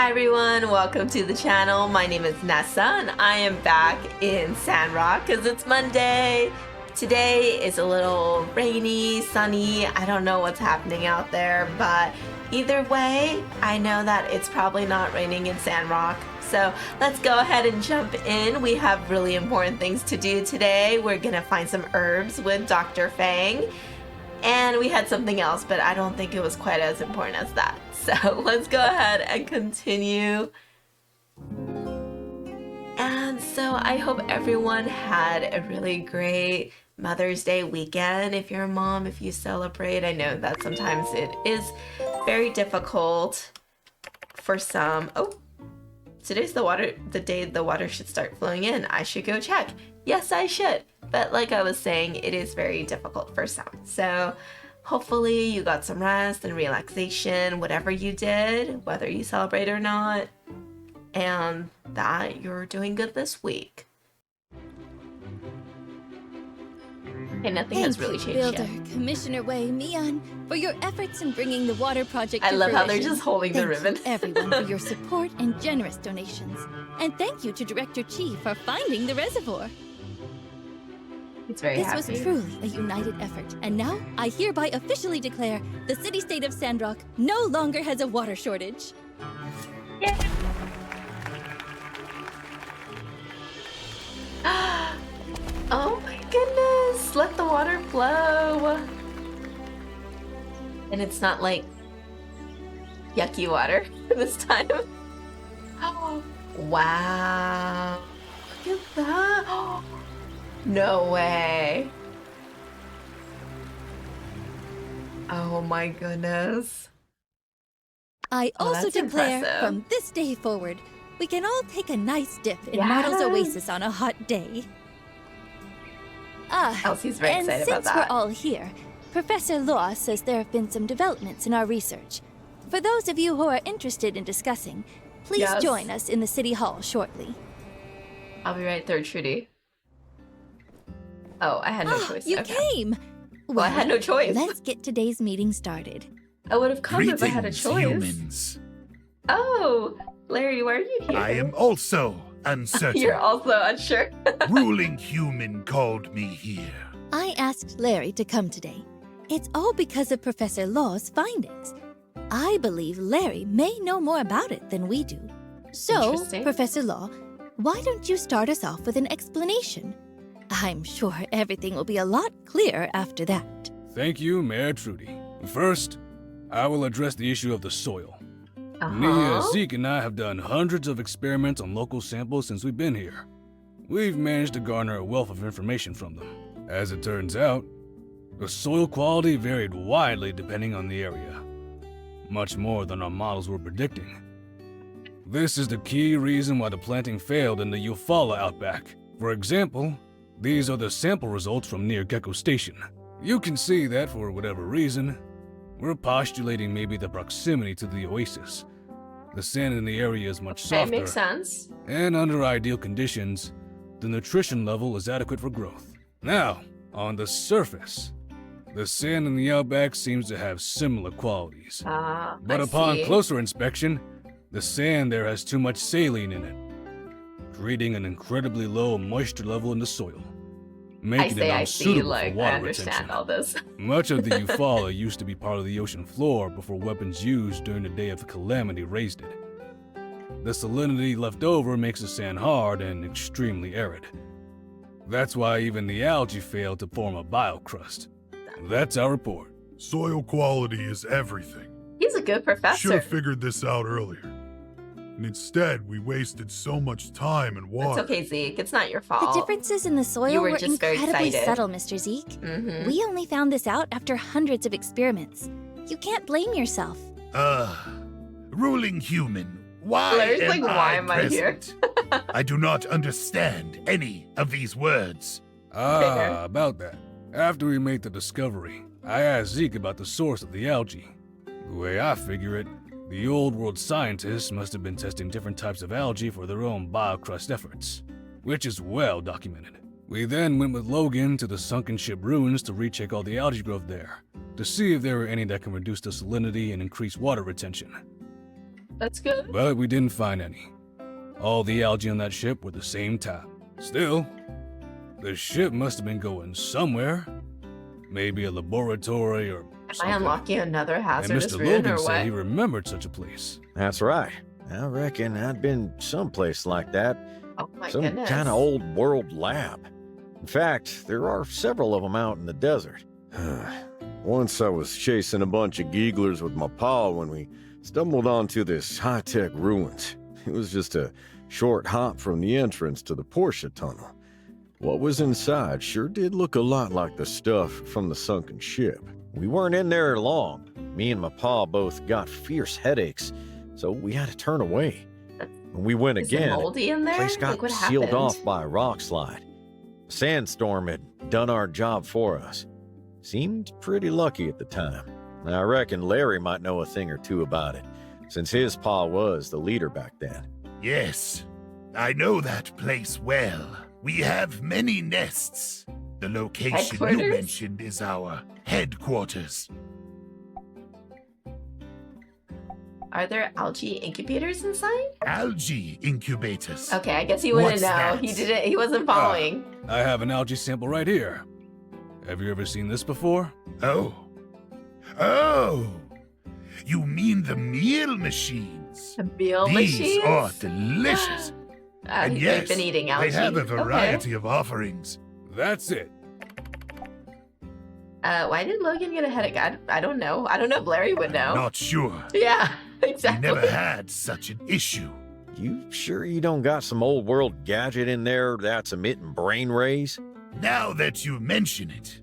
Hi everyone, welcome to the channel. My name is Nessa and I am back in Sandrock because it's Monday. Today is a little rainy, sunny. I don't know what's happening out there, but either way, I know that it's probably not raining in Sandrock. So let's go ahead and jump in. We have really important things to do today. We're gonna find some herbs with Dr. Fang. And we had something else, but I don't think it was quite as important as that. So let's go ahead and continue. And so I hope everyone had a really great Mother's Day weekend. If you're a mom, if you celebrate, I know that sometimes it is very difficult for some. Oh, today's the day the water should start flowing in. I should go check. Yes, I should. But like I was saying, it is very difficult for some. So hopefully you got some rest and relaxation, whatever you did, whether you celebrate or not, and that you're doing good this week. And nothing has really changed Builder, yet. Commissioner Wei, Mian, for your efforts in bringing the water project I to love how they're fruition. just holding the ribbon. Thank you, everyone, for your support and generous donations. And thank you to Director Chi for finding the reservoir. It's very This happy. was truly a united effort. And now, I hereby officially declare the city-state of Sandrock no longer has a water shortage. Yay. Oh my goodness, let the water flow. And it's not like yucky water this time. Oh, wow. Look at that. Oh, no way. Oh my goodness. I Oh, also that's declare, impressive. from this day forward, we can all take a nice dip in Yes. Martel's Oasis on a hot day. Elsie's very and excited since about that. we're all here, Professor Law says there have been some developments in our research. For those of you who are interested in discussing, please Yes. join us in the City Hall shortly. I'll be right there, Trudy. Oh, I had no choice. You Okay. came! Well, I had no choice. Let's get today's meeting started. I would have come if I had a Greetings, choice. humans. Oh, Larry, why are you here? I am also uncertain. You're also unsure. Ruling human called me here. I asked Larry to come today. It's all because of Professor Law's findings. I believe Larry may know more about it than we do. So, Interesting. Professor Law, why don't you start us off with an explanation? I'm sure everything will be a lot clearer after that. Thank you, Mayor Trudy. First, I will address the issue of the soil. Uh-huh. Nia, Zeke, and I have done hundreds of experiments on local samples since we've been here. We've managed to garner a wealth of information from them. As it turns out, the soil quality varied widely depending on the area, much more than our models were predicting. This is the key reason why the planting failed in the Eufaula outback. For example, these are the sample results from near Gecko Station. You can see that for whatever reason, we're postulating maybe the proximity to the oasis. The sand in the area is much That softer, makes sense. and under ideal conditions, the nutrition level is adequate for growth. Now, on the surface, the sand in the outback seems to have similar qualities. But I upon see. closer inspection, the sand there has too much saline in it, creating an incredibly low moisture level in the soil, I making it say I see, unsuitable like, for I water understand retention. all this. Much of the Eufaula used to be part of the ocean floor before weapons used during the Day of Calamity raised it. The salinity left over makes the sand hard and extremely arid. That's why even the algae failed to form a biocrust. That's our report. Soil quality is everything. He's a good Should professor. have figured this out earlier. And instead, we wasted so much time and It's water. okay, Zeke. It's not your fault. The differences in the soil You were were just very incredibly excited. subtle, Mr. Zeke. Mm-hmm. We only found this out after hundreds of experiments. You can't blame yourself. Ruling human, why Larry's am like, why am I here? present? I do not understand any of these words. Fair. About that. After we made the discovery, I asked Zeke about the source of the algae. The way I figure it, the old world scientists must have been testing different types of algae for their own biocrust efforts, which is well documented. We then went with Logan to the sunken ship ruins to recheck all the algae growth there, to see if there were any that can reduce the salinity and increase water retention. That's good. But we didn't find any. All the algae on that ship were the same type. Still, the ship must have been going somewhere. Maybe a laboratory or Am something. I unlocking another And hazardous Mr. rune Logan or said what? he remembered such a place. That's right. I reckon I'd been someplace like that. Oh my Some goodness. kind of old world lab. In fact, there are several of them out in the desert. Once I was chasing a bunch of geeglers with my paw when we stumbled onto this high-tech ruins. It was just a short hop from the entrance to the Porsche tunnel. What was inside sure did look a lot like the stuff from the sunken ship. We weren't in there long. Me and my pa both got fierce headaches, so we had to turn away. When we went Is it again, moldy in the there? place got Like, what sealed happened? off by a rock slide. A sandstorm had done our job for us. Seemed pretty lucky at the time. I reckon Larry might know a thing or two about it, since his pa was the leader back then. Yes, I know that place well. We have many nests. The location you Headquarters? mentioned is our headquarters. Are there algae incubators inside? Algae incubators. Okay, I guess he wouldn't What's know. that? He wasn't following. I have an algae sample right here. Have you ever seen this before? Oh. Oh. You mean the meal machines? The meal These machines? are delicious. And they've yes, been eating algae. they have a Okay. variety of offerings. That's it. Why did Logan get a headache? I don't know. I don't know if Larry would know. Not sure. Yeah, We exactly. never had such an issue. You sure you don't got some old world gadget in there that's emitting brain rays? Now that you mention it,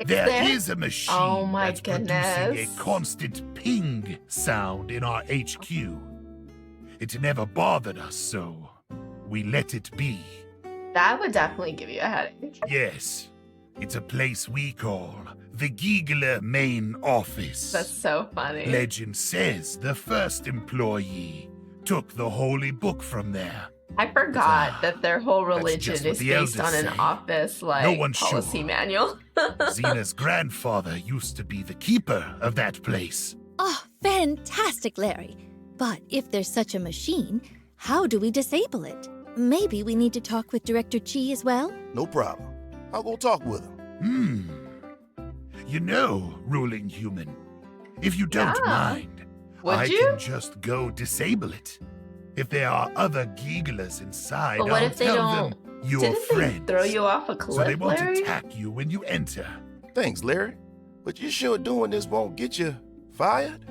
Is there there? is a machine Oh my that's producing goodness. a constant ping sound in our HQ. It never bothered us, so we let it be. That would definitely give you a headache. Yes, it's a place we call the Giegler main office. That's so funny. Legend says the first employee took the holy book from there. I forgot that their whole That's religion just what is the based elders on an say. office like No one's policy sure. manual. Zena's grandfather used to be the keeper of that place. Oh, fantastic, Larry. But if there's such a machine, how do we disable it? Maybe we need to talk with Director Chi as well? No problem. I'll go talk with him. You know, ruling human, if you don't Yeah. mind, Would I you? can just go disable it. If there are other Gieglers inside, But what I'll if they tell don't- them you're Didn't friends. they throw you off a so cliff, they won't Larry? attack you when you enter. Thanks, Larry. But you sure doing this won't get you fired?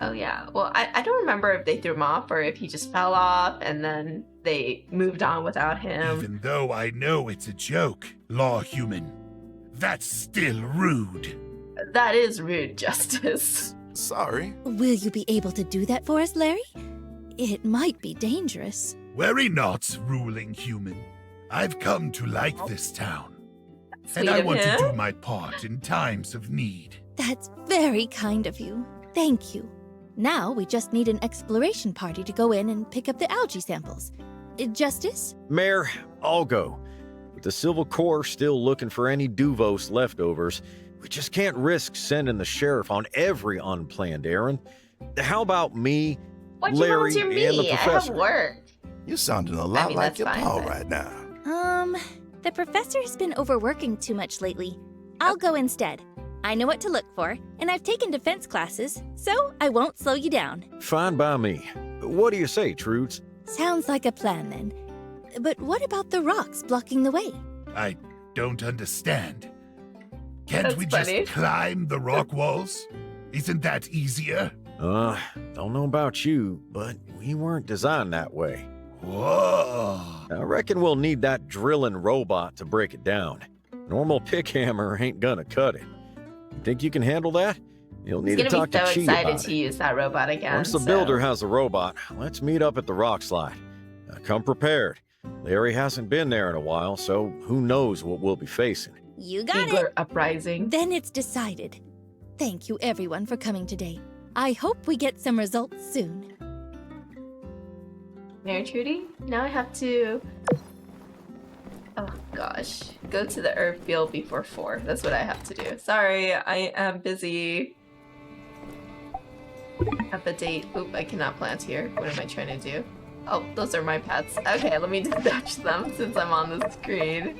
Oh yeah. Well, I don't remember if they threw him off or if he just fell off and then they moved on without him. Even though I know it's a joke, law human, that's still rude. That is rude, Justice. Sorry. Will you be able to do that for us, Larry? It might be dangerous. Worry not, ruling human. I've come to like this town, Sweet and I of want him. to do my part in times of need. That's very kind of you. Thank you. Now we just need an exploration party to go in and pick up the algae samples. Justice? Mayor, I'll go. With the Civil Corps still looking for any Duvos leftovers, we just can't risk sending the sheriff on every unplanned errand. How about me, Why'd you Larry, volunteer me? and the I have professor? work. You're sounding a lot mean, like that's your fine, pa but- right now. The professor has been overworking too much lately. I'll go instead. I know what to look for, and I've taken defense classes, so I won't slow you down. Fine by me. What do you say, Trudes? Sounds like a plan then. But what about the rocks blocking the way? I don't understand. Can't That's we funny. just climb the rock walls? Isn't that easier? Don't know about you, but we weren't designed that way. Whoa. I reckon we'll need that drilling robot to break it down. Normal pick hammer ain't gonna cut it. You think you can handle that? You'll need He's to gonna talk be to so Chi excited about to it. use that robot again. Once the so- builder has the robot, let's meet up at the rock slide. Come prepared. Larry hasn't been there in a while, so who knows what we'll be facing. You got Giegler it. Uprising. Then it's decided. Thank you everyone for coming today. I hope we get some results soon. Mary Trudy? Now I have to... Oh gosh. Go to the herb field before 4. That's what I have to do. Sorry, I am busy. have the date. Oop, I cannot plant here. What am I trying to do? Oh, those are my pets. Okay, let me dispatch them since I'm on the screen.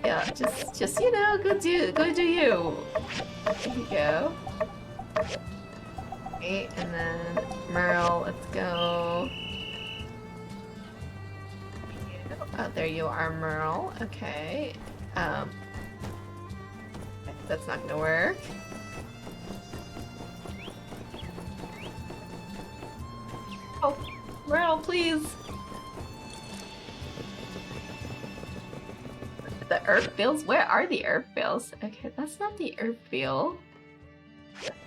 Yeah, just you know, go do you. There you go. Okay, and then Merle, let's go. Oh, there you are, Merle. Okay. That's not gonna work. Oh, Merle, please. The herb fields? Where are the herb fields? Okay, that's not the herb field.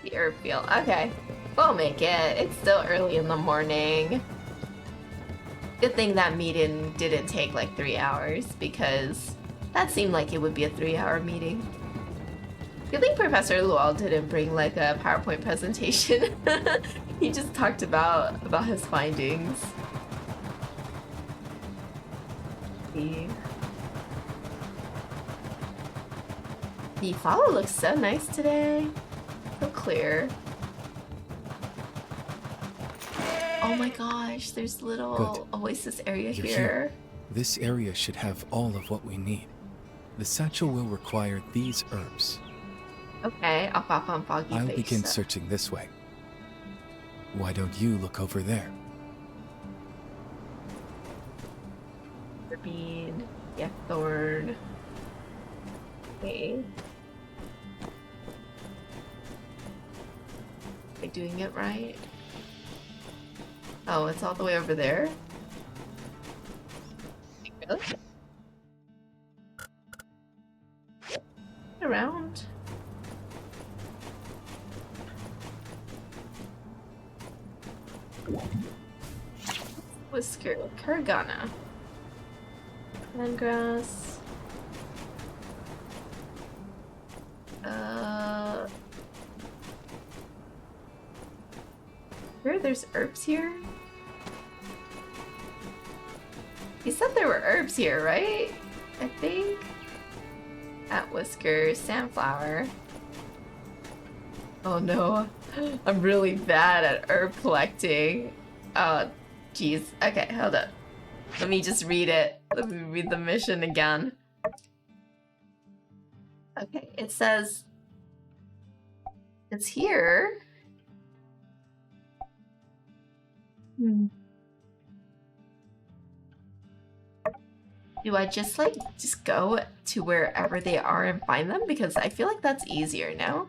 The herb field. Okay. We'll make it. It's still early in the morning. Good thing that meeting didn't take like 3 hours because that seemed like it would be a 3-hour meeting. Good thing Professor Luol didn't bring like a PowerPoint presentation. He just talked about his findings. The follow looks so nice today. So clear. Oh my gosh, there's little Good. oasis area You're here. This area should have all of what we need. The satchel will require these herbs. Okay, I'll pop on Foggy I'll Face. begin searching this way. Why don't you look over there? Bean, yeah, thorn. Okay. Am I doing it right? Oh, it's all the way over there? Really? Around. Whisker, Kurgana. Landgrass. There's herbs here? You said there were herbs here, right? I think. At Whisker, Sandflower. Oh no. I'm really bad at herb collecting. Oh, jeez. Okay, hold up. Let me just read it. Let me read the mission again. Okay, it says it's here. Do I just go to wherever they are and find them? Because I feel like that's easier now.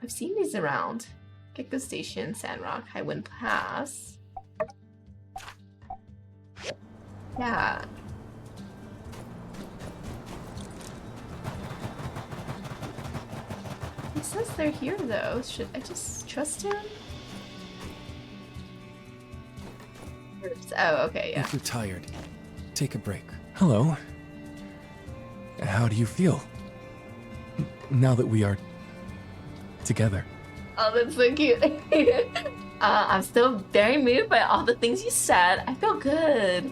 I've seen these around. Gecko Station, Sandrock, Highwind Pass. Yeah. He says they're here though. Should I just trust him? Oh, okay, yeah. If you're tired, take a break. Hello. How do you feel? Now that we are together. Oh, that's so cute. I'm still very moved by all the things you said. I feel good.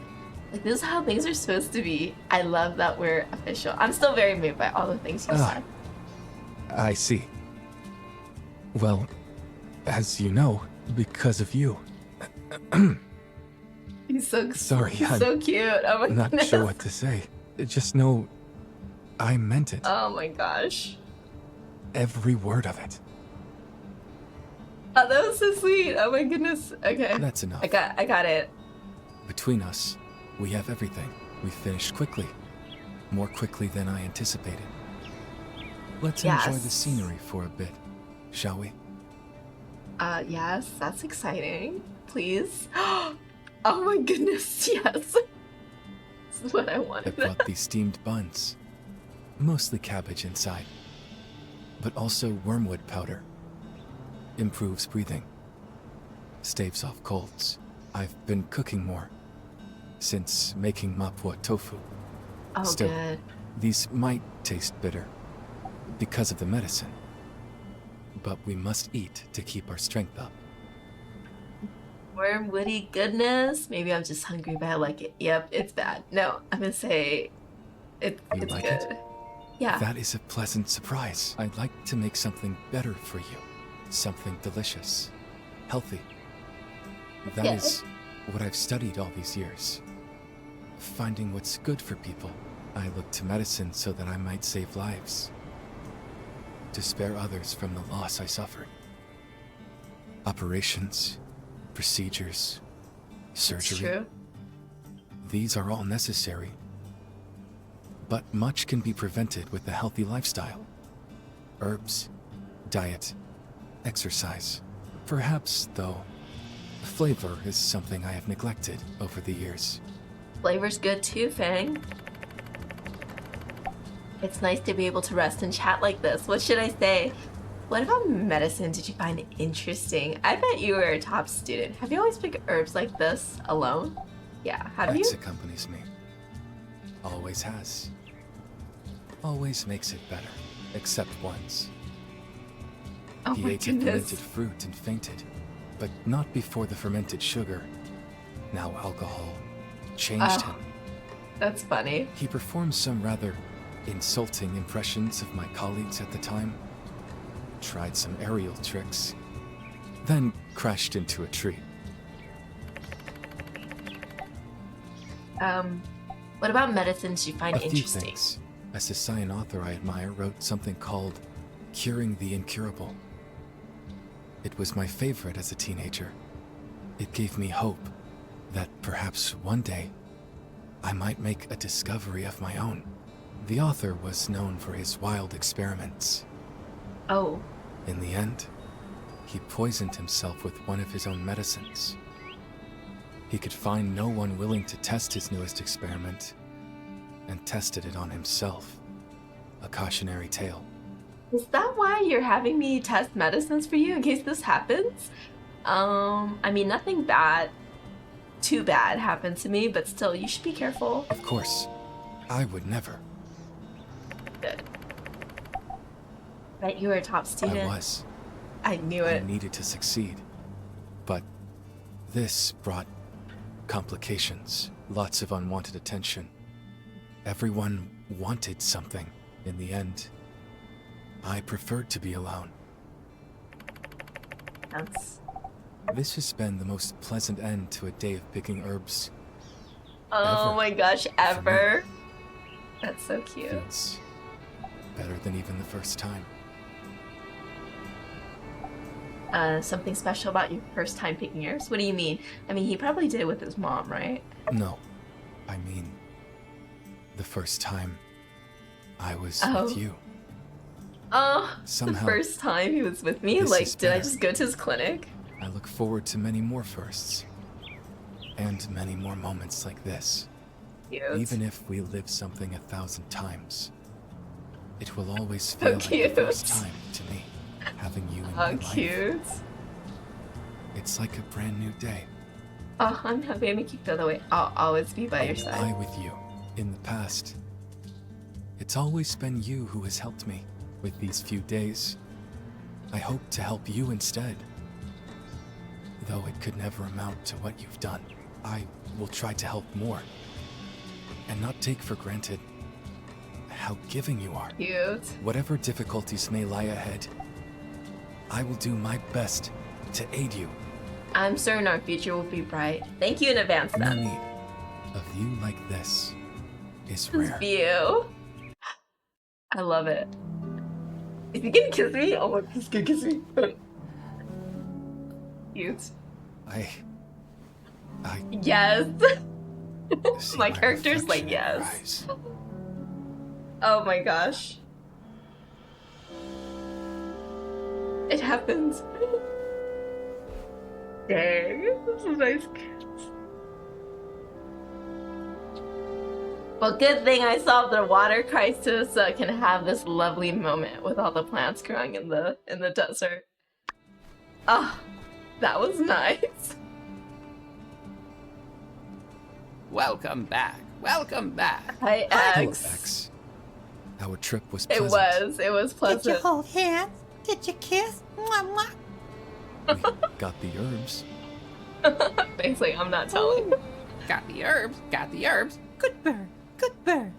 Like, this is how things are supposed to be. I love that we're official. I'm still very moved by all the things you said. I see. Well, as you know, because of you. He's so Sorry, he's I'm so cute. Oh my not goodness. sure what to say. Just know I meant it. Oh my gosh. Every word of it. Oh, that was so sweet. Oh my goodness. Okay. That's enough. I got it. Between us, we have everything. We finished quickly. More quickly than I anticipated. Let's enjoy the scenery for a bit, shall we? Yes, that's exciting. Please. Oh my goodness, yes. This is what I I wanted. brought these steamed buns. Mostly cabbage inside. But also wormwood powder. Improves breathing. Staves off colds. I've been cooking more. Since making mapua tofu. Oh, Still, good. these might taste bitter. Because of the medicine. But we must eat to keep our strength up. Wormwoody goodness. Maybe I'm just hungry, but I like it. Yep, it's bad. No, I'm gonna say it's You good. like it? Yeah. That is a pleasant surprise. I'd like to make something better for you. Something delicious. Healthy. That Yeah. is what I've studied all these years. Finding what's good for people. I look to medicine so that I might save lives. To spare others from the loss I suffered. Operations, procedures, It's surgery. true. These are all necessary. But much can be prevented with a healthy lifestyle. Herbs, diet, exercise. Perhaps, though, flavor is something I have neglected over the years. Flavor's good too, Fang. It's nice to be able to rest and chat like this. What should I say? What about medicine did you find interesting? I bet you were a top student. Have you always picked herbs like this alone? Yeah, have you? X accompanies me. Always has. Always makes it better, except once. Oh He my ate a goodness. fermented fruit and fainted, but not before the fermented sugar, now alcohol, changed him. That's funny. He performed some rather insulting impressions of my colleagues at the time, tried some aerial tricks, then crashed into a tree. What about medicines you find A few interesting? things. A Sicilian author I admire wrote something called Curing the Incurable. It was my favorite as a teenager. It gave me hope that perhaps one day I might make a discovery of my own. The author was known for his wild experiments. Oh, In the end, he poisoned himself with one of his own medicines. He could find no one willing to test his newest experiment, and tested it on himself. A cautionary tale. is that why you're having me test medicines for you in case this happens? I mean, nothing bad, too bad happened to me, but still, you should be careful. Of course, I would never. Good. Bet you were a top student. I was. I knew I it. needed to succeed. But this brought complications, lots of unwanted attention. Everyone wanted something. In the end, I preferred to be alone. That's... This has been the most pleasant end to a day of picking herbs. Oh Ever. my gosh, ever. That's so cute. Feels better than even the first time. Something special about your first time picking herbs? What do you mean? I mean, he probably did it with his mom, right? No, I mean, the first time I was Oh. with you. Oh, Somehow, the first time he was with me? this Like, is did I better. just go to his clinic? I look forward to many more firsts. And many more moments like this. Cute. Even if we live something 1,000 times, it will always So feel like cute. the first time to me, having you in my Oh, life. cute. It's like a brand new day. Oh, I'm happy to make you feel that way. I'll always be by your I side. with you. In the past, it's always been you who has helped me. With these few days, I hope to help you instead. Though it could never amount to what you've done, I will try to help more. And not take for granted how giving you are. Cute. Whatever difficulties may lie ahead, I will do my best to aid you. I'm certain our future will be bright. Thank you in advance, No then. need of you like this is This rare. view. I love it. Is he gonna kiss me? Oh my god, he's gonna kiss me. Cute. I Yes. see My character's like, reflection in your yes. eyes. Oh my gosh. It happens. Dang. This is nice. Well, good thing I solved the water crisis so I can have this lovely moment with all the plants growing in the desert. Ah, that was nice. Welcome back. Welcome back. Hi, Hello, X. X. Our trip was It pleasant. was pleasant. Did you hold hands? Did you kiss? Mwah, mwah. We got the herbs. Basically, I'm not telling. Got the herbs. Got the herbs. Good bird. Good bird.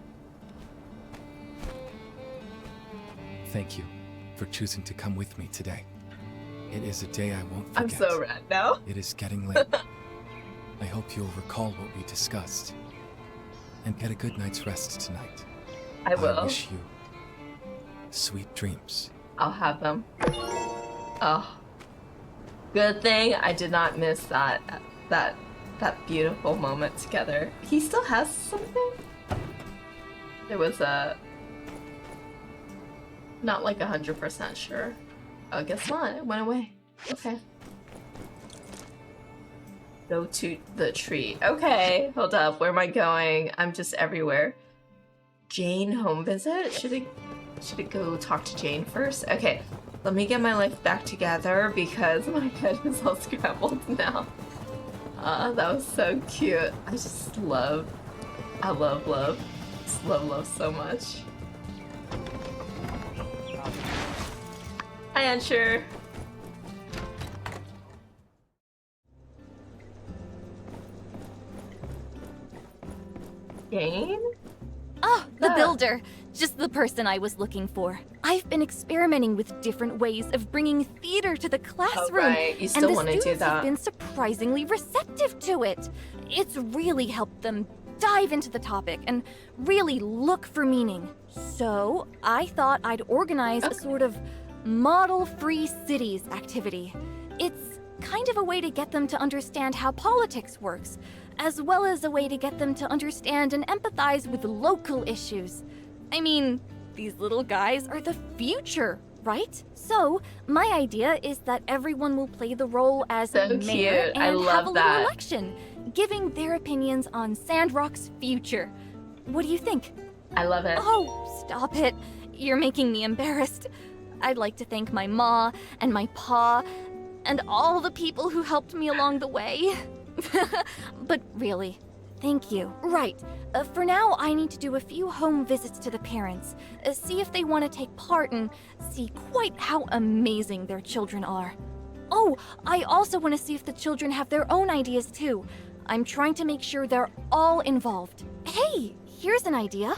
thank you for choosing to come with me today. It is a day I won't forget. I'm so red now. It is getting late. I hope you'll recall what we discussed and get a good night's rest tonight. I will. I wish you sweet dreams. I'll have them. Oh, good thing I did not miss that beautiful moment together. He still has something? There was a... Not like 100% sure. Oh, guess not. It went away. Okay. Go to the tree. Okay, hold up. Where am I going? I'm just everywhere. Jane home visit? Should it go talk to Jane first? Okay, let me get my life back together because my head is all scrambled now. That was so cute. I love love. Just love love so much. Hi, Ansher. Jane? Oh, the builder. Just the person I was looking for. I've been experimenting with different ways of bringing theater to the classroom. Oh, right. You still want to do And the students have that. been surprisingly receptive to it. It's really helped them dive into the topic and really look for meaning. So, I thought I'd organize a sort of model-free cities activity. It's kind of a way to get them to understand how politics works, as well as a way to get them to understand and empathize with local issues. I mean, these little guys are the future, right? So, my idea is that everyone will play the role as So mayor cute. and I have love a that. little election, giving their opinions on Sandrock's future. What do you think? I love it. Oh, stop it. You're making me embarrassed. I'd like to thank my ma and my pa and all the people who helped me along the way. But really, thank you. Right. For now, I need to do a few home visits to the parents, see if they want to take part and see quite how amazing their children are. Oh, I also want to see if the children have their own ideas too. I'm trying to make sure they're all involved. Hey, here's an idea.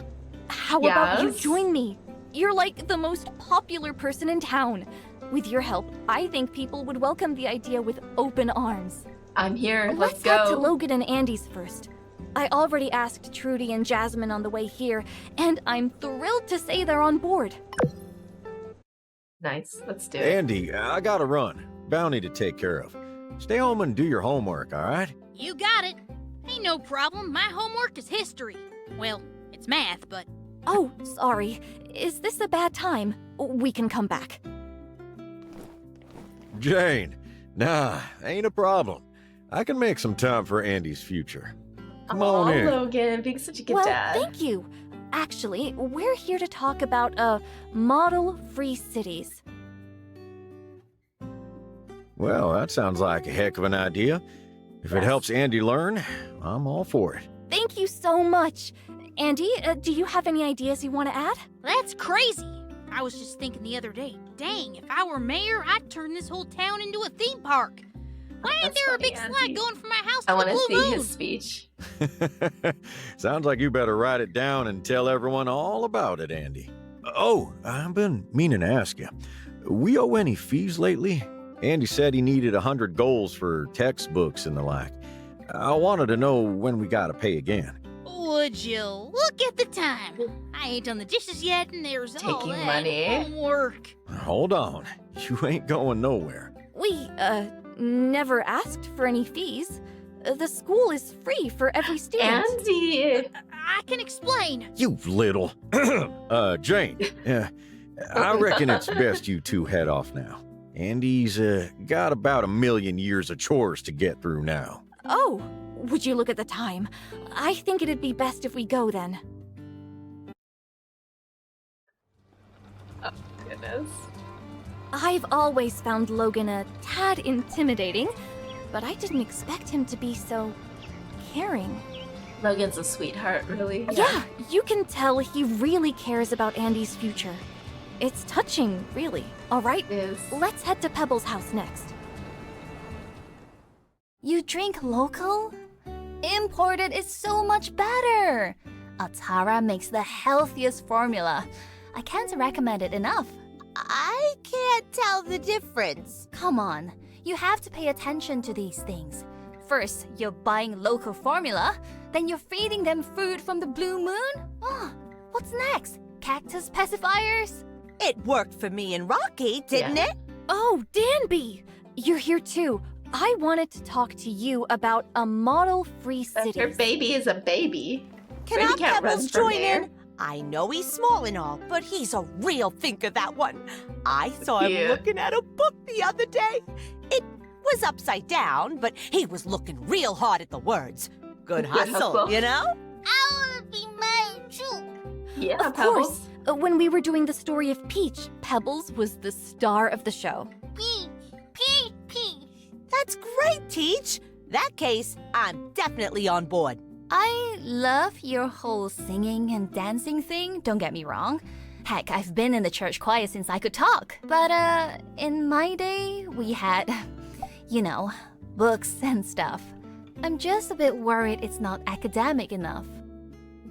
How about you Yes? join me? You're like the most popular person in town. With your help, I think people would welcome the idea with open arms. I'm here. Let's Let's head to go. Logan and Andy's first. I already asked Trudy and Jasmine on the way here, and I'm thrilled to say they're on board. Nice. Let's do it. Andy, I gotta run. Bounty to take care of. Stay home and do your homework, all right? You got it. Ain't no problem. My homework is history. Well, it's math, but... Oh, sorry. Is this a bad time? We can come back. Jane, nah, ain't a problem. I can make some time for Andy's future. Come on in. Logan, being such a good Well, dad. thank you. Actually, we're here to talk about, model-free cities. Well, that sounds like a heck of an idea. If it helps Andy learn, I'm all for it. Thank you so much. Andy, do you have any ideas you want to add? That's crazy. I was just thinking the other day, dang, if I were mayor, I'd turn this whole town into a theme park. Why ain't That's there a funny, big Andy. slide going from my house I to want the to Blue see Moon? his speech. Sounds like you better write it down and tell everyone all about it, Andy. Oh, I've been meaning to ask you. We owe any fees lately? Andy said he needed 100 goals for textbooks and the like. I wanted to know when we gotta pay again. Would you look at the time? I ain't done the dishes yet, and there's all Taking that money. homework. Hold on. You ain't going nowhere. We, never asked for any fees. The school is free for every student. Andy! I can explain. You little. Jane. I reckon it's best you two head off now. Andy's, got about 1 million years of chores to get through now. Oh, would you look at the time? I think it'd be best if we go then. Oh, goodness. I've always found Logan a tad intimidating, but I didn't expect him to be so caring. Logan's a sweetheart, really. Yeah, you can tell he really cares about Andy's future. It's touching, really. All right, It is. let's head to Pebble's house next. You drink local? Imported is so much better. Altara makes the healthiest formula. I can't recommend it enough. I can't tell the difference. Come on, you have to pay attention to these things. First, you're buying local formula, then you're feeding them food from the blue moon? Oh, what's next? Cactus pacifiers? It worked for me and Rocky, didn't it? Oh, Danby! You're here too. I wanted to talk to you about a model-free city. Her baby is a baby. Can Brady our can't run Pebbles for join mayor. in? I know he's small and all, but he's a real thinker, that one. I saw him Cute. looking at a book the other day. It was upside down, but he was looking real hard at the words. Good hustle, you know? I want to be married too. Yeah, Of Pebbles. course. When we were doing the story of Peach, Pebbles was the star of the show. Peach, Peach, Peach. That's great, Teach. That case, I'm definitely on board. I love your whole singing and dancing thing, don't get me wrong. Heck, I've been in the church choir since I could talk. But, in my day, we had, you know, books and stuff. I'm just a bit worried it's not academic enough.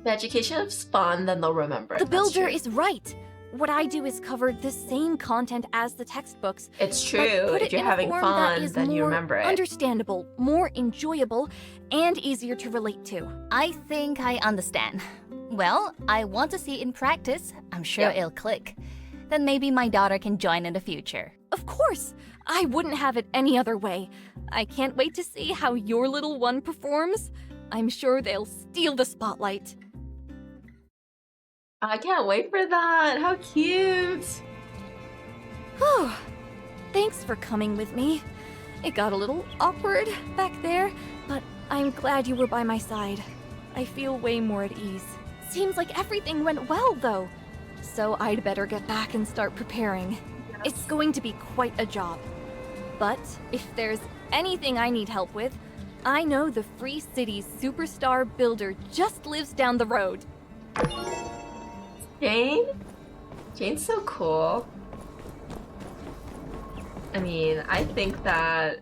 The education is fun, then they'll remember it. The That's builder true. is right. What I do is cover the same content as the textbooks. It's but true. put If it you're in a having form that fun, is then you more remember it. Understandable, more enjoyable, and easier to relate to. I think I understand. Well, I want to see it in practice. I'm sure Yep. it'll click. Then maybe my daughter can join in the future. Of course! I wouldn't have it any other way. I can't wait to see how your little one performs. I'm sure they'll steal the spotlight. I can't wait for that. How cute. Whew. Thanks for coming with me. It got a little awkward back there, but I'm glad you were by my side. I feel way more at ease. Seems like everything went well, though. So I'd better get back and start preparing. It's going to be quite a job. But if there's anything I need help with, I know the Free City's superstar builder just lives down the road. Jane? Jane's so cool. I mean, I think that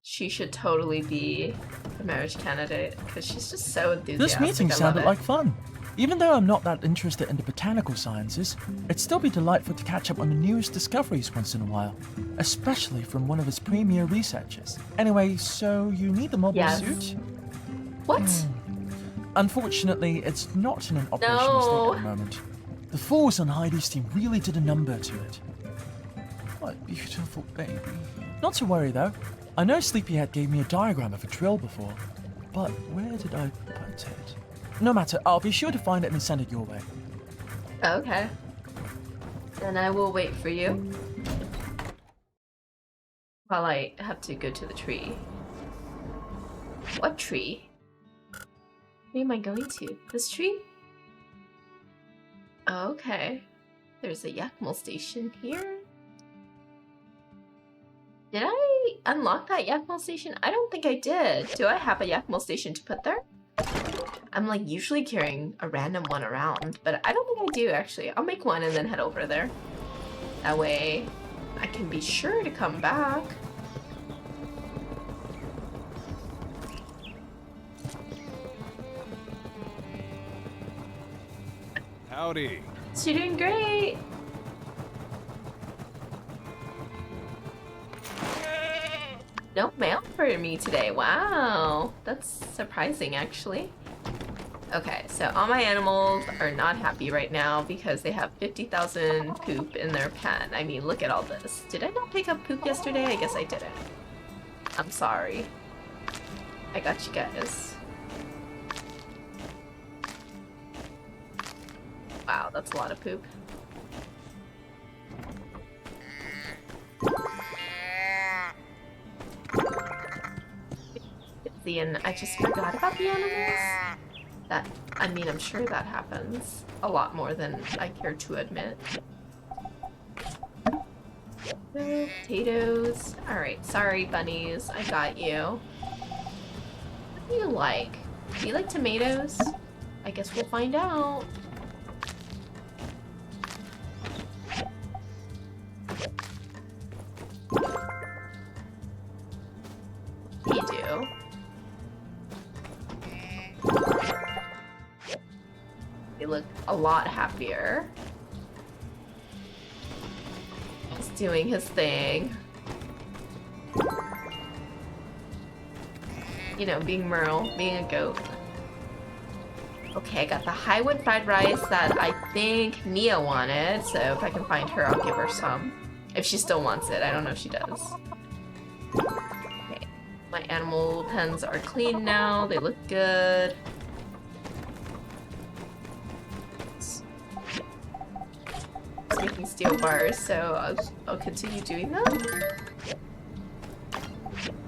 she should totally be the marriage candidate because she's just so enthusiastic. This meeting I love sounded it. like fun. Even though I'm not that interested in the botanical sciences, it'd still be delightful to catch up on the newest discoveries once in a while, especially from one of his premier researchers. Anyway, so you need the mobile Yes. suit? What? Unfortunately, it's not in an operational state at the moment. The falls on Heidi's team really did a number to it. What a beautiful baby. Not to worry though. I know Sleepyhead gave me a diagram of a drill before, but where did I put it? No matter, I'll be sure to find it and send it your way. Okay. Then I will wait for you. While I have to go to the tree. What tree? Where am I going to? This tree? Okay. There's a Yakmal station here. Did I unlock that Yakmal station? I don't think I did. Do I have a Yakmal station to put there? I'm like usually carrying a random one around, but I don't think I do actually. I'll make one and then head over there. That way I can be sure to come back. Howdy. So you're doing great. No mail for me today. Wow. That's surprising actually. Okay, so all my animals are not happy right now because they have 50,000 poop in their pen. I mean, look at all this. Did I not pick up poop yesterday? I guess I didn't. I'm sorry. I got you guys. Wow, that's a lot of poop. And I just forgot about the animals. That, I mean, I'm sure that happens a lot more than I care to admit. No potatoes. Alright, sorry bunnies, I got you. What do you like? Do you like tomatoes? I guess we'll find out. You do. They look a lot happier. doing his thing. You know, being Merle, being a goat. Okay, I got the Highwood fried rice that I think Nia wanted, so if I can find her, I'll give her some. If she still wants it, I don't know if she does. Okay, my animal pens are clean now, they look good. It's making steel bars, so I'll continue doing that.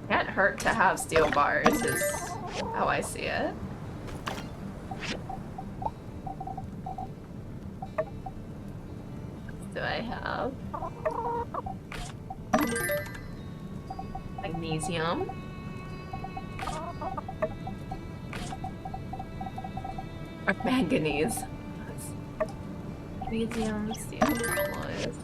Can't hurt to have steel bars, is how I see it. Do I have magnesium? Or manganese? Magnesium, steel alloys.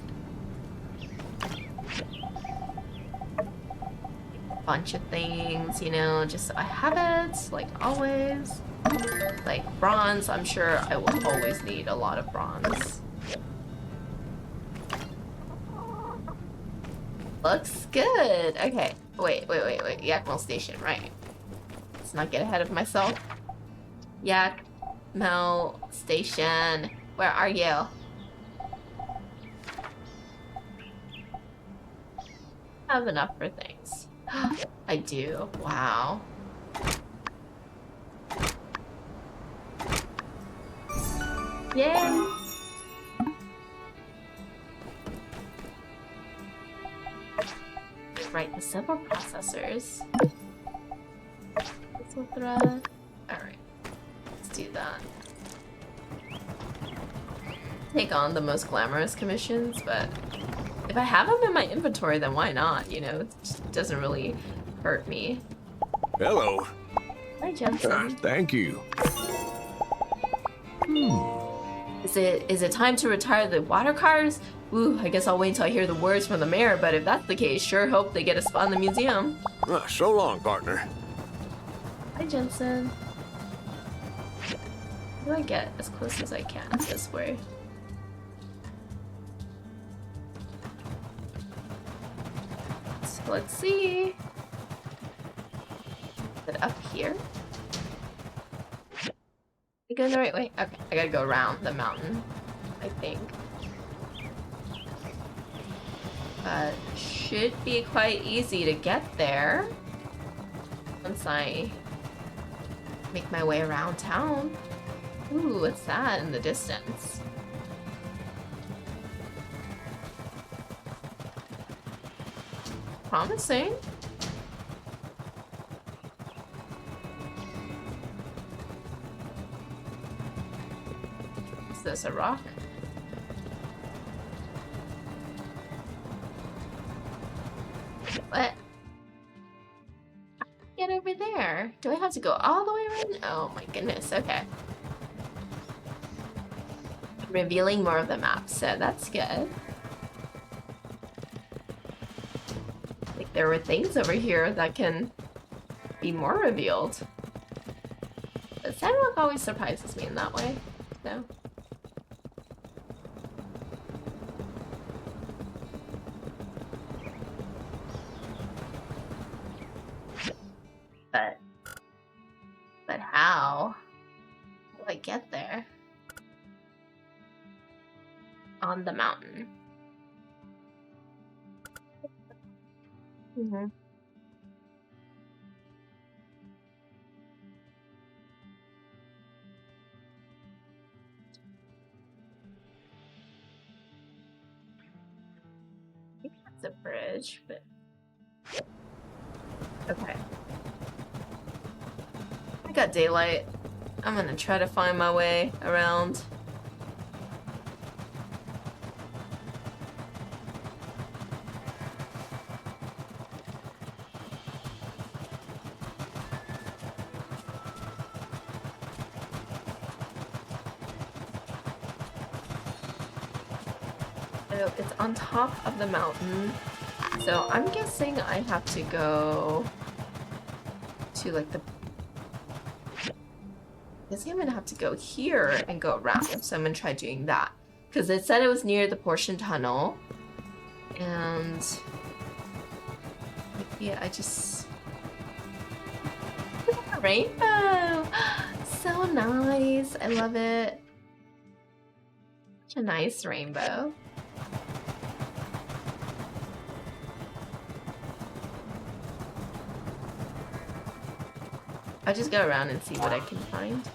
Bunch of things, you know, just so I have it, like always. Like bronze, I'm sure I will always need a lot of bronze. Looks good. Okay. Wait. Yakmel Station, right. Let's not get ahead of myself. Yakmel Station. Where are you? I have enough for things. I do. Wow. Yay! Right, the several processors. This will thread. Alright. Let's do that. Take on the most glamorous commissions, but if I have them in my inventory, then why not? You know, it just doesn't really hurt me. Hello. Hi, Jensen. Thank you. Is it time to retire the water cars? Ooh, I guess I'll wait until I hear the words from the mayor, but if that's the case, sure hope they get a spot in the museum. So long, partner. Hi, Jensen. How do I get as close as I can this way? So let's see. Is it up here? Am I going the right way? Okay, I gotta go around the mountain, I think. But should be quite easy to get there once I make my way around town. Ooh, what's that in the distance? Promising. Is this a rock? What? Get over there. Do I have to go all the way around? Oh my goodness, okay. Revealing more of the map, so that's good. Like there were things over here that can be more revealed. But Sandrock always surprises me in that way, so. But how do I get there? On the mountain. Mm-hmm. I think that's a bridge, but okay. I got daylight. I'm gonna try to find my way around. So it's on top of the mountain. So I'm guessing I have to go to like the I guess I'm gonna have to go here and go around, so I'm gonna try doing that. Because it said it was near the portion tunnel, And yeah, I just a rainbow. So nice. I love it. Such a nice rainbow. I'll just go around and see what I can find.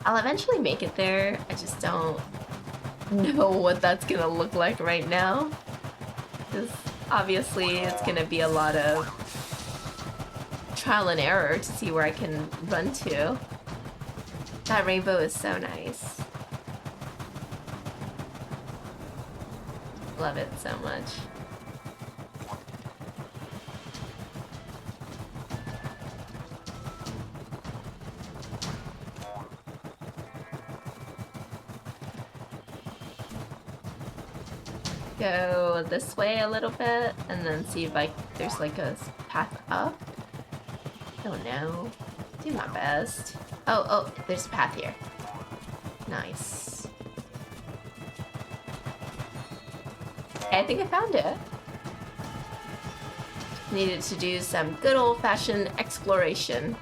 I'll eventually make it there. I just don't know what that's gonna look like right now. Because obviously it's gonna be a lot of trial and error to see where I can run to. That rainbow is so nice. Love it so much. Go this way a little bit and then see if there's like a path up. Don't know. Do my best. Oh, there's a path here. Nice. Okay, I think I found it. Needed to do some good old-fashioned exploration.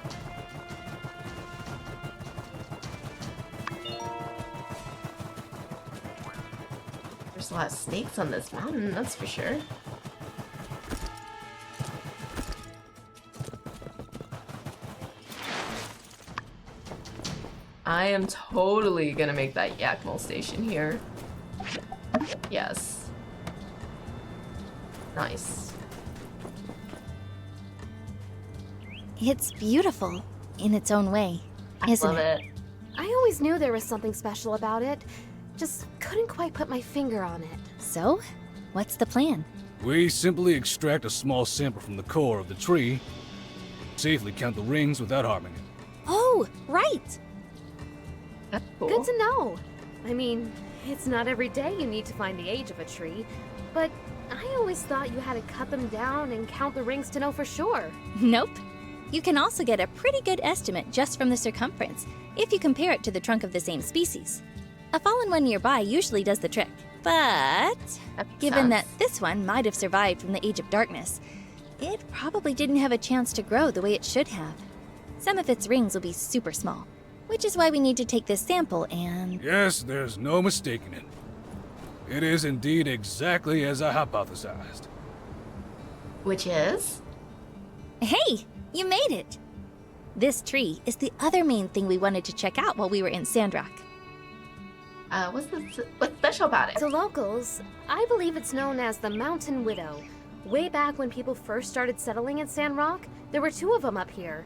There's a lot of snakes on this mountain, that's for sure. I am totally gonna make that Yakmel station here. Yes. Nice. It's beautiful in its own way, isn't love it? I always knew there was something special about it. Just couldn't quite put my finger on it. So, what's the plan? We simply extract a small sample from the core of the tree, safely count the rings without harming it. Oh, right! That's cool. Good to know. I mean, it's not every day you need to find the age of a tree, but I always thought you had to cut them down and count the rings to know for sure. Nope. You can also get a pretty good estimate just from the circumference, if you compare it to the trunk of the same species. A fallen one nearby usually does the trick, but given that this one might have survived from the Age of Darkness, it probably didn't have a chance to grow the way it should have. Some of its rings will be super small, which is why we need to take this sample and... Yes, there's no mistaking it. It is indeed exactly as I hypothesized. Which is? Hey, you made it! This tree is the other main thing we wanted to check out while we were in Sandrock. What's special about it? To locals, I believe it's known as the Mountain Widow. Way back when people first started settling in Sandrock, there were 2 of them up here.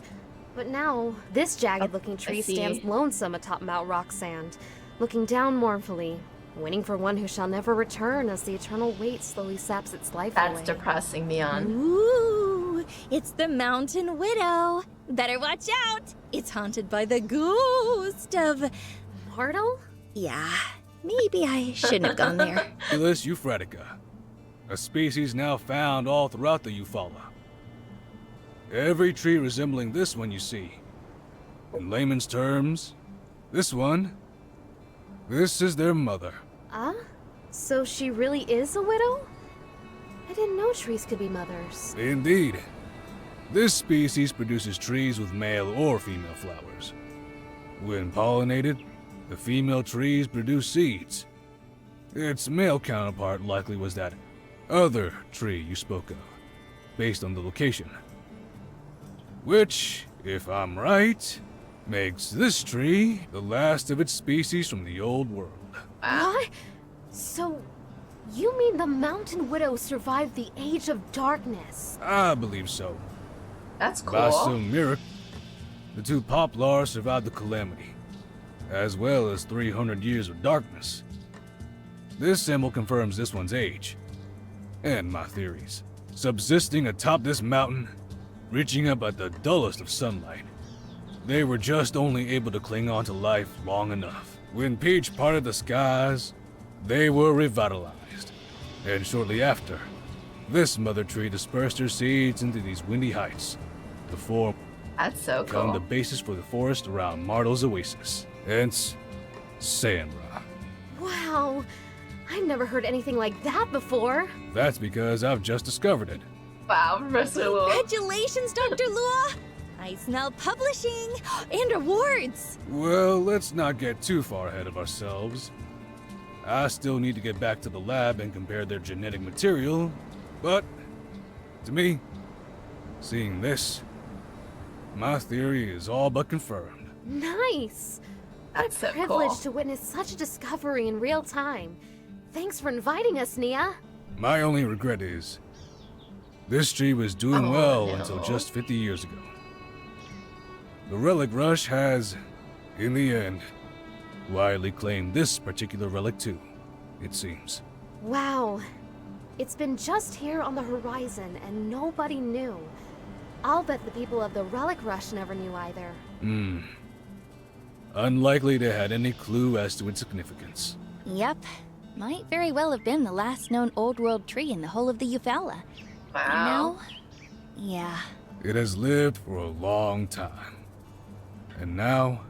But now, this jagged-looking tree stands lonesome atop Mount Roxand, looking down mournfully, waiting for one who shall never return as the eternal weight slowly saps its life away. That's depressing, Neon. Ooh, it's the Mountain Widow. Better watch out. It's haunted by the ghost of... Mortal? Yeah, maybe I shouldn't have gone there. Felis euphratica, a species now found all throughout the Eufaula. Every tree resembling this one you see. In layman's terms, this is their mother. So she really is a widow? I didn't know trees could be mothers. Indeed. This species produces trees with male or female flowers. When pollinated, the female trees produce seeds. Its male counterpart likely was that other tree you spoke of, based on the location. Which, if I'm right, makes this tree the last of its species from the old world. What? So, you mean the Mountain Widow survived the Age of Darkness? I believe so. That's cool. By some miracle, the 2 poplars survived the calamity, as well as 300 years of darkness. This symbol confirms this one's age, and my theories. Subsisting atop this mountain, reaching up at the dullest of sunlight, they were just only able to cling on to life long enough. When Peach parted the skies, they were revitalized, and shortly after, this mother tree dispersed her seeds into these windy heights, to form That's so become cool. the basis for the forest around Martel's oasis. Hence, Sandrock. Wow, I've never heard anything like that before. That's because I've just discovered it. Wow, Professor Lowell. Congratulations, Dr. Lua! I smell publishing and awards. Well, let's not get too far ahead of ourselves. I still need to get back to the lab and compare their genetic material, but to me, seeing this, my theory is all but confirmed. Nice. That's what a so privilege cool. to witness such a discovery in real time. Thanks for inviting us, Nia. My only regret is, this tree was doing Oh, well no. until just 50 years ago. The relic rush has, in the end, widely claimed this particular relic too, it seems. Wow. It's been just here on the horizon and nobody knew. I'll bet the people of the Relic Rush never knew either. Unlikely they had any clue as to its significance. Yep. Might very well have been the last known old world tree in the whole of the Eufaula. Wow. Yeah. It has lived for a long time, and now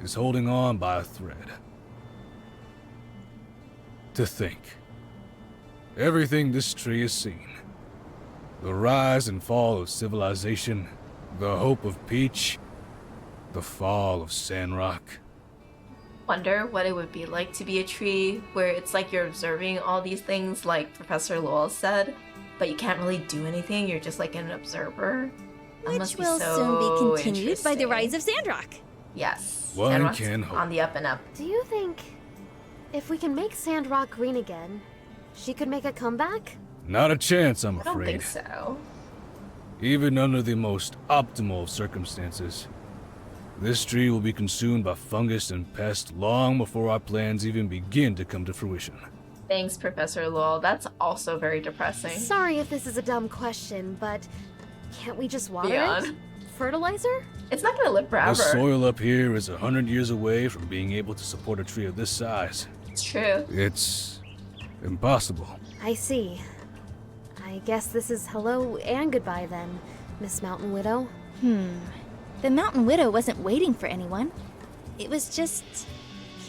is holding on by a thread. To think, everything this tree has seen, the rise and fall of civilization, the hope of Peach, the fall of Sandrock. Wonder what it would be like to be a tree where it's like you're observing all these things like Professor Lowell said, but you can't really do anything, you're just like an observer. That Which must be will so soon be continued by the interesting. rise of Sandrock. Yes. One Sandrock's can hope. on the up and up. Do you think if we can make Sandrock green again, she could make a comeback? Not a chance, I'm I don't afraid. think so. Even under the most optimal of circumstances, this tree will be consumed by fungus and pest long before our plans even begin to come to fruition. Thanks, Professor Lowell. That's also very depressing. Sorry if this is a dumb question, but can't we just water Beyond. it? Fertilizer? It's not gonna live The forever. soil up here is 100 years away from being able to support a tree of this size. It's true. It's impossible. I see. I guess this is hello and goodbye then, Miss Mountain Widow. The Mountain Widow wasn't waiting for anyone. It was just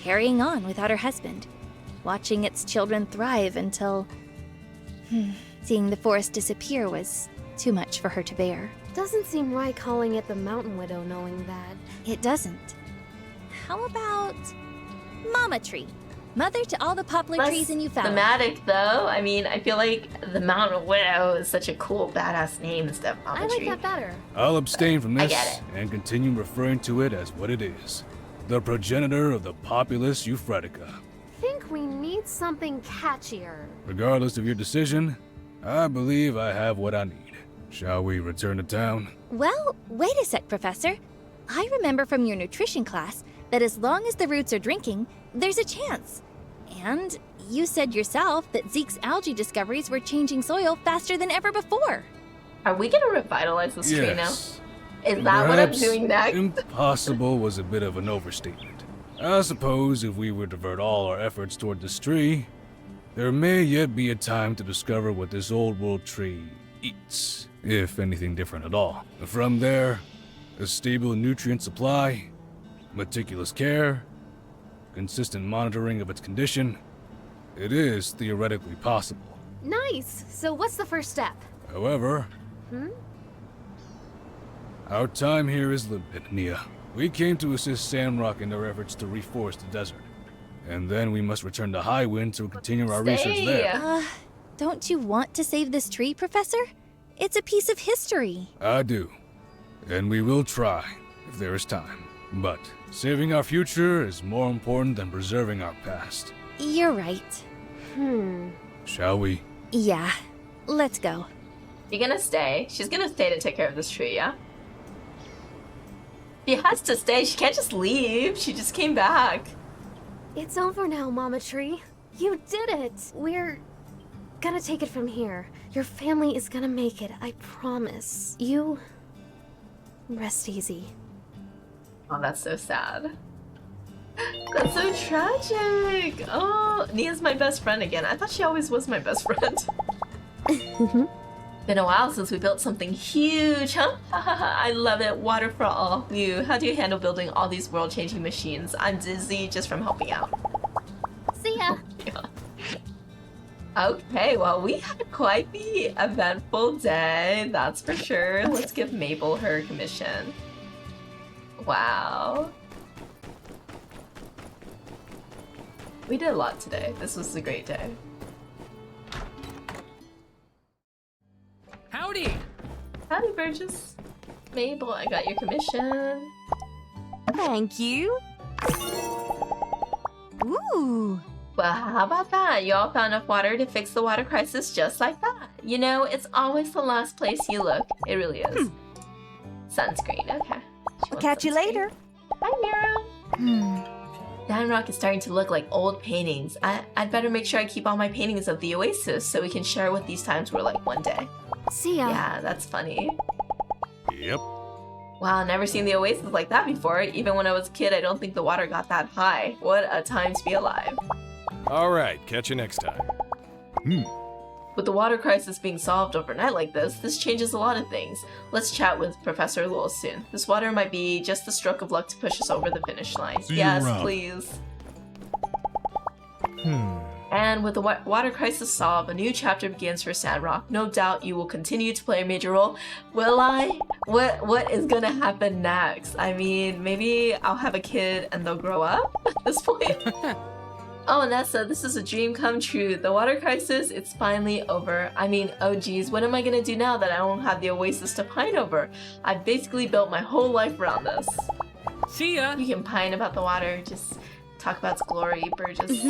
carrying on without her husband, watching its children thrive until seeing the forest disappear was too much for her to bear. Doesn't seem right calling it the Mountain Widow knowing that. It doesn't. How about Mama Tree? Mother to all the poplar Less trees in Eufaula. thematic, though. I mean, I feel like the Mountain Widow is such a cool, badass name instead of Mama I like Tree. that better. I'll abstain from I this get and continue referring to it as what it is. The progenitor of the populous Euphratica. Think we need something catchier. Regardless of your decision, I believe I have what I need. Shall we return to town? Well, wait a sec, Professor. I remember from your nutrition class that as long as the roots are drinking, there's a chance. And you said yourself that Zeke's algae discoveries were changing soil faster than ever before. Are we gonna revitalize this tree now? Yes. Is that what I'm Perhaps doing next? impossible was a bit of an overstatement. I suppose if we were to divert all our efforts toward this tree, there may yet be a time to discover what this old world tree eats, if anything different at all. From there, a stable nutrient supply, meticulous care, consistent monitoring of its condition, it is theoretically possible. Nice! So what's the first step? However, Hmm? our time here is limited, Nia. We came to assist Sandrock in their efforts to reforest the desert. And then we must return to Highwind to continue our research there. Don't you want to save this tree, Professor? It's a piece of history. I do. And we will try, if there is time. But saving our future is more important than preserving our past. You're right. Shall we? Yeah, let's go. You're gonna stay. She's gonna stay to take care of this tree, yeah? She has to stay. She can't just leave. She just came back. It's over now, Mama Tree. You did it! We're gonna take it from here. Your family is gonna make it, I promise. You rest easy. Oh, that's so sad. That's so tragic. Oh, Nia's my best friend again. I thought she always was my best friend. Been a while since we built something huge, huh? I love it. Water for all. You, how do you handle building all these world-changing machines? I'm dizzy just from helping out. See ya. Yeah. Okay, well, we had quite the eventful day, that's for sure. Let's give Mabel her commission. Wow. We did a lot today. This was a great day. Howdy! Howdy, Burgess. Mabel, I got your commission. Thank you. Ooh. Well, how about that? You all found enough water to fix the water crisis just like that. You know, it's always the last place you look. It really is. Sunscreen, okay. I'll catch you later. Hi, Mira. Sandrock is starting to look like old paintings. I'd better make sure I keep all my paintings of the Oasis so we can share what these times were like one day. See ya. Yeah, that's funny. Yep. Wow, never seen the Oasis like that before. Even when I was a kid, I don't think the water got that high. What a time to be alive. Alright, catch you next time. With the water crisis being solved overnight like this changes a lot of things. Let's chat with Professor Lowell soon. This water might be just the stroke of luck to push us over the finish line. See you Yes, around. please. And with the water crisis solved, a new chapter begins for Sandrock. No doubt you will continue to play a major role. Will I? What is gonna happen next? I mean, maybe I'll have a kid and they'll grow up at this point. Oh, Nessa, this is a dream come true. The water crisis, it's finally over. I mean, oh geez, what am I gonna do now that I won't have the Oasis to pine over? I've basically built my whole life around this. See ya! You can pine about the water, just talk about its glory, Burgess.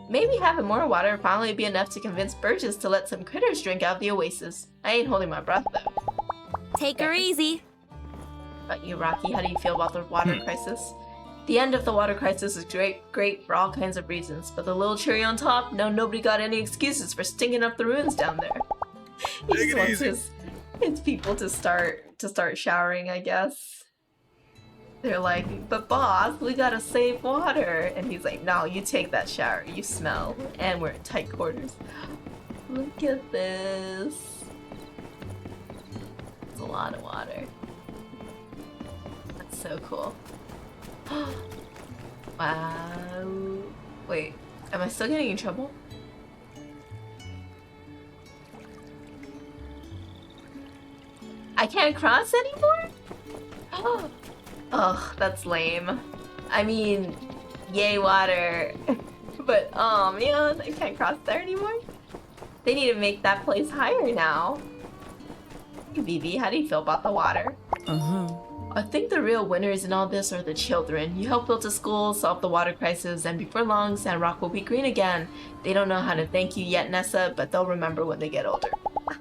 Maybe having more water would finally be enough to convince Burgess to let some critters drink out of the Oasis. I ain't holding my breath though. Take her easy. About you, Rocky, how do you feel about the water crisis? The end of the water crisis is great for all kinds of reasons, but the little cherry on top, no, nobody got any excuses for stinking up the ruins down there. He just wants his people to start showering, I guess. They're like, but boss, we gotta save water. And he's like, no, you take that shower, you smell. And we're in tight quarters. Look at this. It's a lot of water. That's so cool. Wow. Wait, am I still getting in trouble? I can't cross anymore? Oh, that's lame. I mean, yay water. But oh man, I can't cross there anymore. They need to make that place higher now. Hey BB, how do you feel about the water? I think the real winners in all this are the children. You helped build a school, solve the water crisis, and before long, Sandrock will be green again. They don't know how to thank you yet, Nessa, but they'll remember when they get older.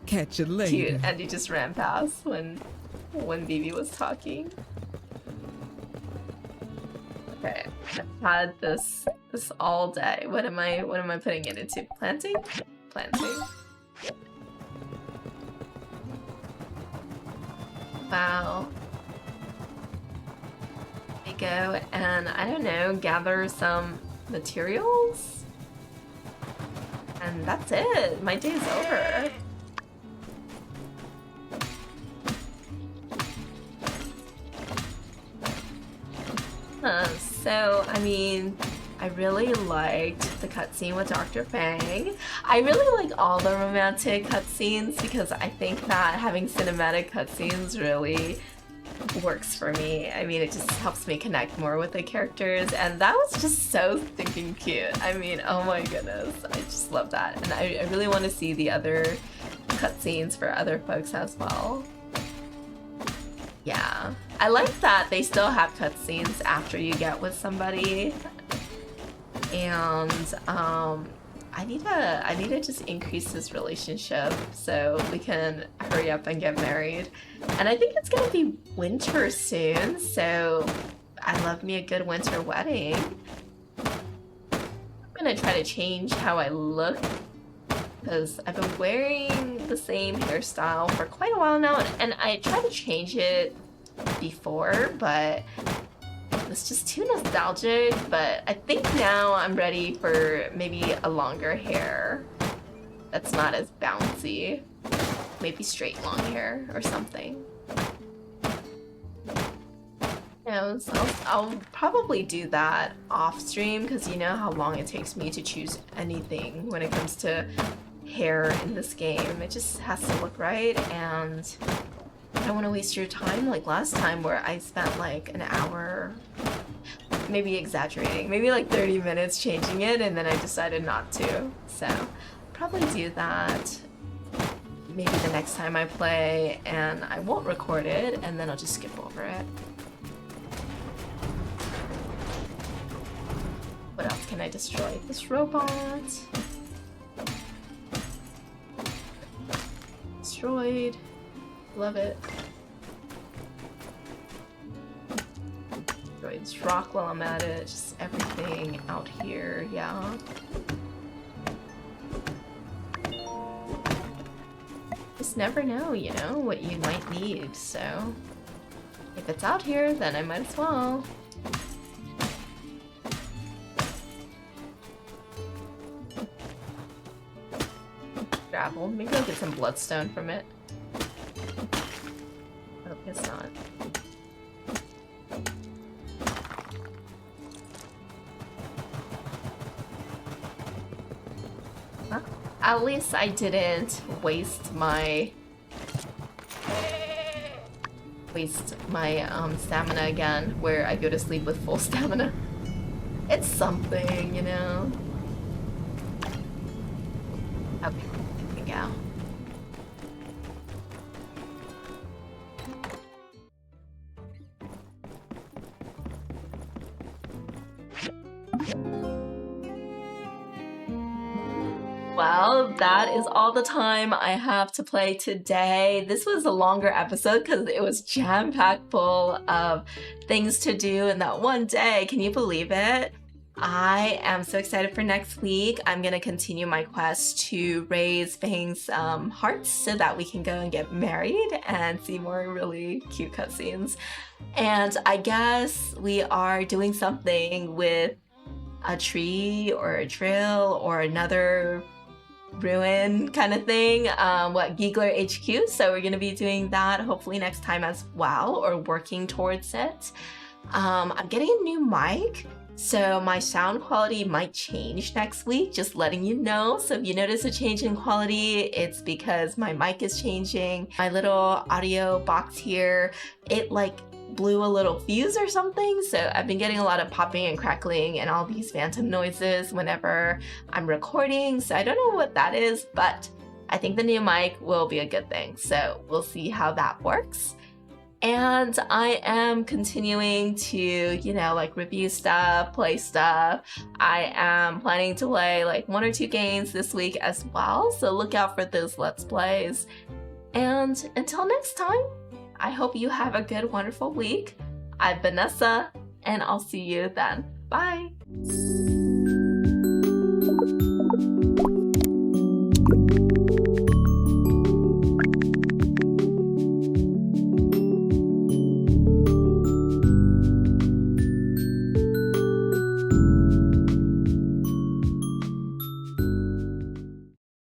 Catch you later. Cute. And he just ran past when BB was talking. Okay, I've had this all day. What am I putting it into? Planting? Planting. Wow. I go and, I don't know, gather some materials? And that's it. My day's over. So, I mean, I really liked the cutscene with Dr. Fang. I really like all the romantic cutscenes because I think that having cinematic cutscenes really works for me. I mean, it just helps me connect more with the characters, and that was just so stinking cute. I mean, oh my goodness, I just love that. And I really want to see the other cutscenes for other folks as well. Yeah, I like that they still have cutscenes after you get with somebody, and I need to just increase this relationship so we can hurry up and get married. And I think it's gonna be winter soon, so I love me a good winter wedding. I'm gonna try to change how I look because I've been wearing the same hairstyle for quite a while now, and I tried to change it before, but it was just too nostalgic. But I think now I'm ready for maybe a longer hair that's not as bouncy. maybe straight long hair or something. So I'll probably do that off stream because you know how long it takes me to choose anything when it comes to hair in this game. It just has to look right, and I don't want to waste your time like last time where I spent like an hour, maybe exaggerating, maybe like 30 minutes changing it, and then I decided not to. So probably do that maybe the next time I play, and I won't record it, and then I'll just skip over it. What else can I destroy? This robot. Destroyed. Love it. Destroy this rock while I'm at it. Just everything out here, yeah. Just never know, you know, what you might need, so if it's out here, then I might as well. Gravel. Maybe I'll get some bloodstone from it. Oh, it's not. Huh? At least I didn't waste my stamina again, where I go to sleep with full stamina. It's something, you know. Okay, here we go. Well, that is all the time I have to play today. This was a longer episode because it was jam-packed full of things to do in that one day. Can you believe it? I am so excited for next week. I'm going to continue my quest to raise Fang's hearts so that we can go and get married and see more really cute cutscenes. And I guess we are doing something with a tree or a drill or another ruin kind of thing, Giggler HQ. So we're going to be doing that hopefully next time as well, or working towards it. I'm getting a new mic, so my sound quality might change next week, just letting you know. So if you notice a change in quality, it's because my mic is changing. My little audio box here, it like blew a little fuse or something, so I've been getting a lot of popping and crackling and all these phantom noises whenever I'm recording, so I don't know what that is, but I think the new mic will be a good thing, so we'll see how that works. And I am continuing to, you know, like review stuff, play stuff. I am planning to play like 1 or 2 games this week as well, so look out for those Let's Plays. And until next time, I hope you have a good, wonderful week. I'm Vanessa, and I'll see you then. Bye!